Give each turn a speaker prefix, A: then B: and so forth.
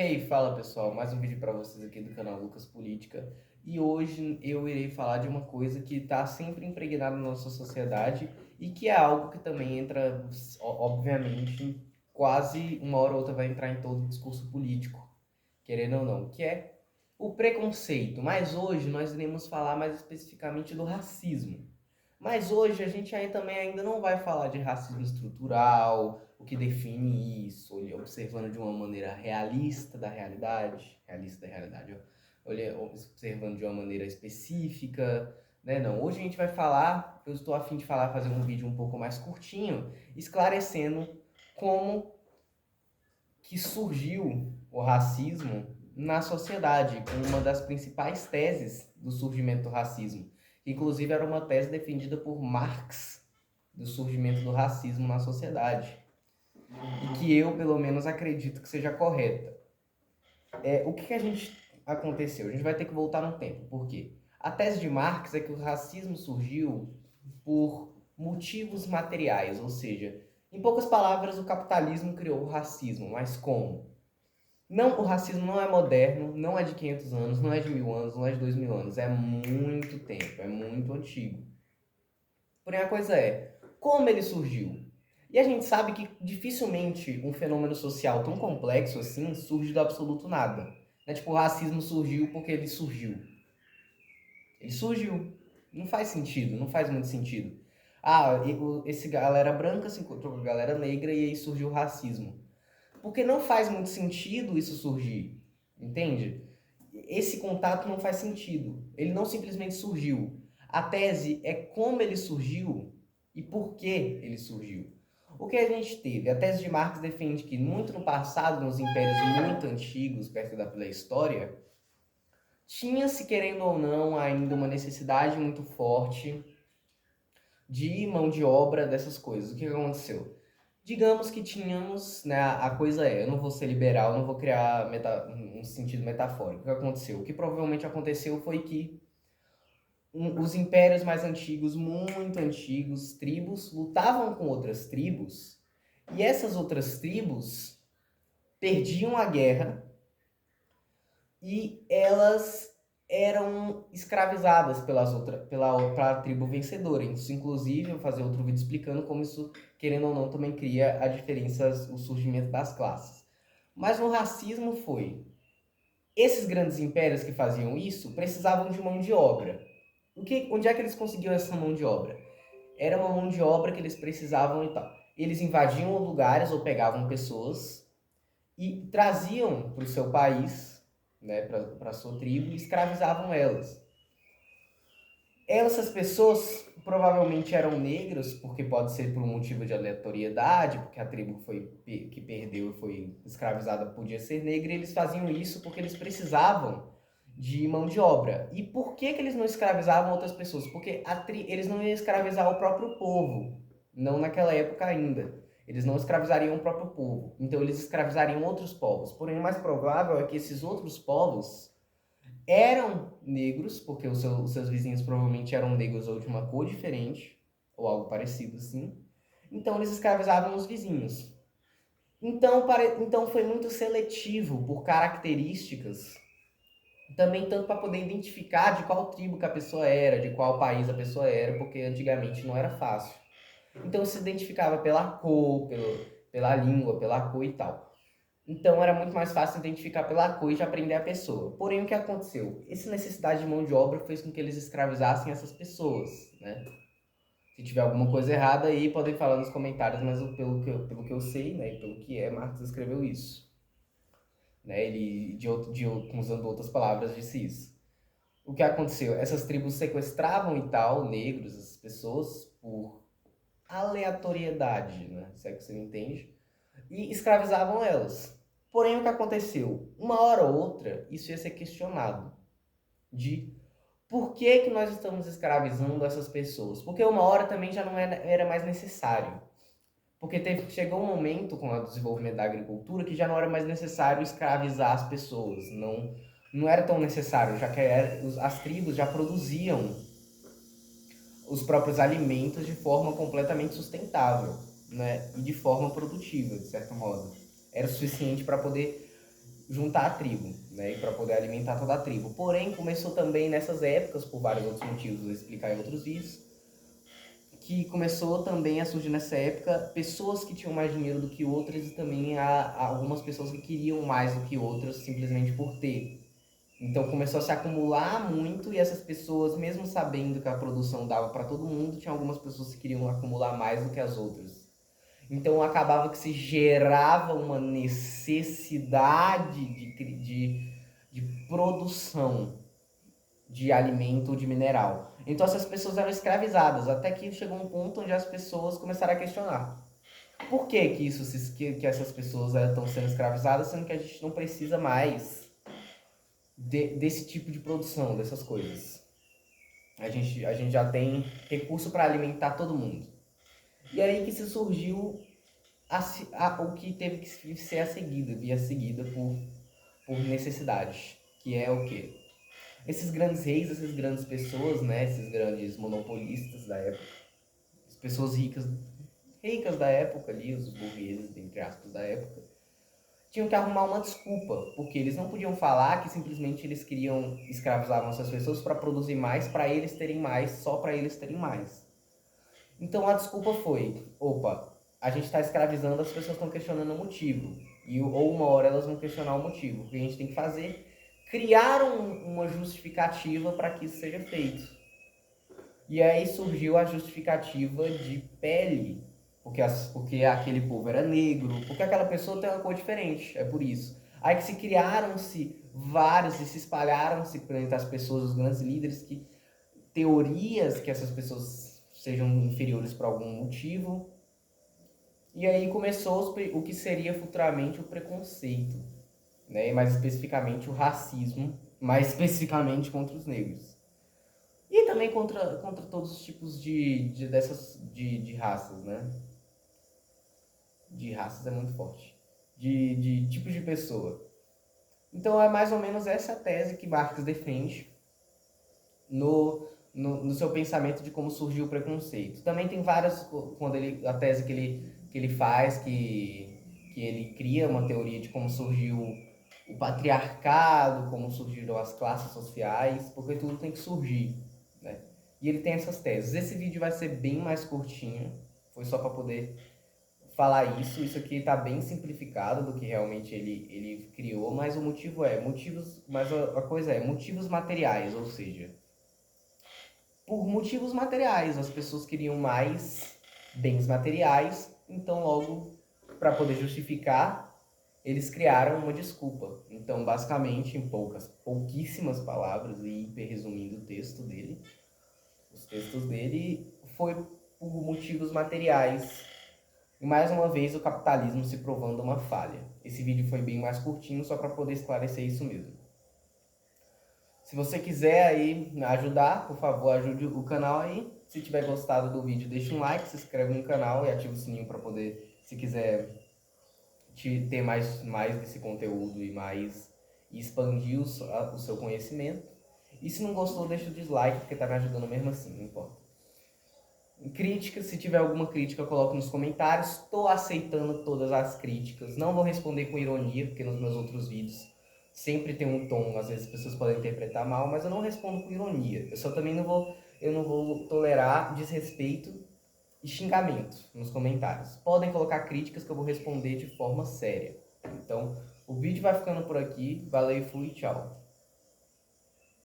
A: Hey, fala pessoal, mais um vídeo para vocês aqui do canal Lucas Política. E hoje eu irei falar de uma coisa que está sempre impregnada na nossa sociedade e que é algo que também entra, obviamente, quase uma hora ou outra vai entrar em todo o discurso político, querendo ou não, que é o preconceito. Mas hoje nós iremos falar mais especificamente do racismo. Mas hoje a gente aí também ainda não vai falar de racismo estrutural, o que define isso, observando de uma maneira realista da realidade, observando de uma maneira específica, né? Não, hoje a gente vai falar, eu estou a fim de falar, fazer um vídeo um pouco mais curtinho, esclarecendo como que surgiu o racismo na sociedade, como uma das principais teses do surgimento do racismo. Inclusive era uma tese defendida por Marx, do surgimento do racismo na sociedade. E que eu, pelo menos, acredito que seja correta. O que a gente aconteceu? A gente vai ter que voltar no tempo. Por quê? A tese de Marx é que o racismo surgiu por motivos materiais, ou seja, em poucas palavras, o capitalismo criou o racismo, mas como? Não, o racismo não é moderno, não é de 500 anos, não é de 1000 anos, não é de 2000 anos, é muito tempo, é muito antigo. Porém, a coisa é, como ele surgiu? E a gente sabe que dificilmente um fenômeno social tão complexo assim surge do absoluto nada. Né? Tipo, o racismo surgiu porque ele surgiu. Ele surgiu. Não faz sentido, não faz muito sentido. Ah, esse galera branca se encontrou com a galera negra e aí surgiu o racismo. Porque não faz muito sentido isso surgir, entende? Esse contato não faz sentido. Ele não simplesmente surgiu. A tese é como ele surgiu e por que ele surgiu. O que a gente teve? A tese de Marx defende que muito no passado, nos impérios muito antigos, perto da pré-história, tinha-se, querendo ou não, ainda uma necessidade muito forte de mão de obra dessas coisas. O que aconteceu? Digamos que tínhamos, né, a coisa é, eu não vou ser liberal, não vou criar um sentido metafórico. O que aconteceu? O que provavelmente aconteceu foi que os impérios mais antigos, muito antigos, tribos, lutavam com outras tribos, e essas outras tribos perdiam a guerra e elas eram escravizadas pela tribo vencedora. Isso, inclusive, eu vou fazer outro vídeo explicando como isso, querendo ou não, também cria a diferença, o surgimento das classes. Mas no racismo foi, esses grandes impérios que faziam isso precisavam de mão de obra. Onde é que eles conseguiam essa mão de obra? Era uma mão de obra que eles precisavam e tal. Eles invadiam lugares ou pegavam pessoas e traziam para o seu país, né, para a sua tribo, e escravizavam elas. Essas pessoas provavelmente eram negras, porque pode ser por um motivo de aleatoriedade, porque a tribo que perdeu e foi escravizada podia ser negra, e eles faziam isso porque eles precisavam de mão de obra. E por que eles não escravizavam outras pessoas? Porque eles não iam escravizar o próprio povo, não naquela época ainda. Eles não escravizariam o próprio povo, então eles escravizariam outros povos. Porém, o mais provável é que esses outros povos eram negros, porque os seus vizinhos provavelmente eram negros ou de uma cor diferente, ou algo parecido assim. Então eles escravizavam os vizinhos. Então foi muito seletivo por características, também tanto para poder identificar de qual tribo que a pessoa era, de qual país a pessoa era, porque antigamente não era fácil. Então se identificava pela cor, pela língua, pela cor e tal. Então era muito mais fácil identificar pela cor e de aprender a pessoa. Porém, o que aconteceu? Essa necessidade de mão de obra fez com que eles escravizassem essas pessoas, né? Se tiver alguma coisa errada aí, podem falar nos comentários, mas pelo que eu sei, né, e pelo que é, Marx escreveu isso. Né? Ele, usando outras palavras, disse isso. O que aconteceu? Essas tribos sequestravam e tal, negros, essas pessoas, por aleatoriedade, né? Se é que você me entende, e escravizavam elas. Porém, o que aconteceu? Uma hora ou outra, isso ia ser questionado. De por que, que nós estamos escravizando essas pessoas? Porque uma hora também já não era mais necessário. Porque chegou um momento com o desenvolvimento da agricultura que já não era mais necessário escravizar as pessoas. Não era tão necessário, já que as tribos já produziam os próprios alimentos de forma completamente sustentável, né? E de forma produtiva, de certo modo. Era o suficiente para poder juntar a tribo, né, para poder alimentar toda a tribo. Porém, começou também nessas épocas, por vários outros motivos, vou explicar em outros vídeos, que começou também a surgir nessa época pessoas que tinham mais dinheiro do que outras e também algumas pessoas que queriam mais do que outras simplesmente por ter. Então começou a se acumular muito e essas pessoas, mesmo sabendo que a produção dava para todo mundo, tinha algumas pessoas que queriam acumular mais do que as outras. Então acabava que se gerava uma necessidade de produção de alimento ou de mineral. Então essas pessoas eram escravizadas, até que chegou um ponto onde as pessoas começaram a questionar. Por que que essas pessoas estão sendo escravizadas, sendo que a gente não precisa mais desse tipo de produção, dessas coisas? A gente já tem recurso para alimentar todo mundo. E aí que se surgiu o que teve que ser via seguida por necessidade, que é o quê? Esses grandes reis, essas grandes pessoas, né, esses grandes monopolistas da época, as pessoas ricas da época ali, os burgueses, entre aspas, da época, tinham que arrumar uma desculpa, porque eles não podiam falar que simplesmente eles queriam escravizar essas pessoas para produzir mais, para eles terem mais, só para eles terem mais. Então a desculpa foi, opa, a gente está escravizando, as pessoas estão questionando o motivo. Ou uma hora elas vão questionar o motivo. O que a gente tem que fazer? Criar uma justificativa para que isso seja feito. E aí surgiu a justificativa de pele, porque aquele povo era negro, porque aquela pessoa tem uma cor diferente, é por isso. Aí que se criaram-se vários e se espalharam-se entre as pessoas, os grandes líderes, que teorias que essas pessoas sejam inferiores por algum motivo. E aí começou o que seria futuramente o preconceito, né? E mais especificamente o racismo, mais especificamente contra os negros. E também contra todos os tipos de raças, né? De raças é muito forte. De tipos de pessoa. Então é mais ou menos essa tese que Marx defende no seu pensamento de como surgiu o preconceito. Também tem várias, a tese que ele faz, que ele cria uma teoria de como surgiu o patriarcado, como surgiram as classes sociais, porque tudo tem que surgir, né? E ele tem essas teses. Esse vídeo vai ser bem mais curtinho, foi só para poder falar isso. Isso aqui está bem simplificado do que realmente ele criou, mas o motivo mas a coisa é motivos materiais, ou seja, por motivos materiais, as pessoas queriam mais bens materiais, então logo para poder justificar eles criaram uma desculpa. Então, basicamente, em pouquíssimas palavras, e hiper resumindo os textos dele, foi por motivos materiais. E mais uma vez, o capitalismo se provando uma falha. Esse vídeo foi bem mais curtinho, só para poder esclarecer isso mesmo. Se você quiser aí ajudar, por favor, ajude o canal aí. Se tiver gostado do vídeo, deixa um like, se inscreve no canal e ativa o sininho para poder, se quiser ter mais desse conteúdo e expandir o seu conhecimento. E se não gostou, deixa o dislike, porque tá me ajudando mesmo assim, não importa. Críticas, se tiver alguma crítica, coloque nos comentários. Estou aceitando todas as críticas. Não vou responder com ironia, porque nos meus outros vídeos sempre tem um tom, às vezes as pessoas podem interpretar mal, mas eu não respondo com ironia. Eu não vou tolerar desrespeito e xingamento nos comentários. Podem colocar críticas que eu vou responder de forma séria. Então, o vídeo vai ficando por aqui. Valeu, fui, tchau.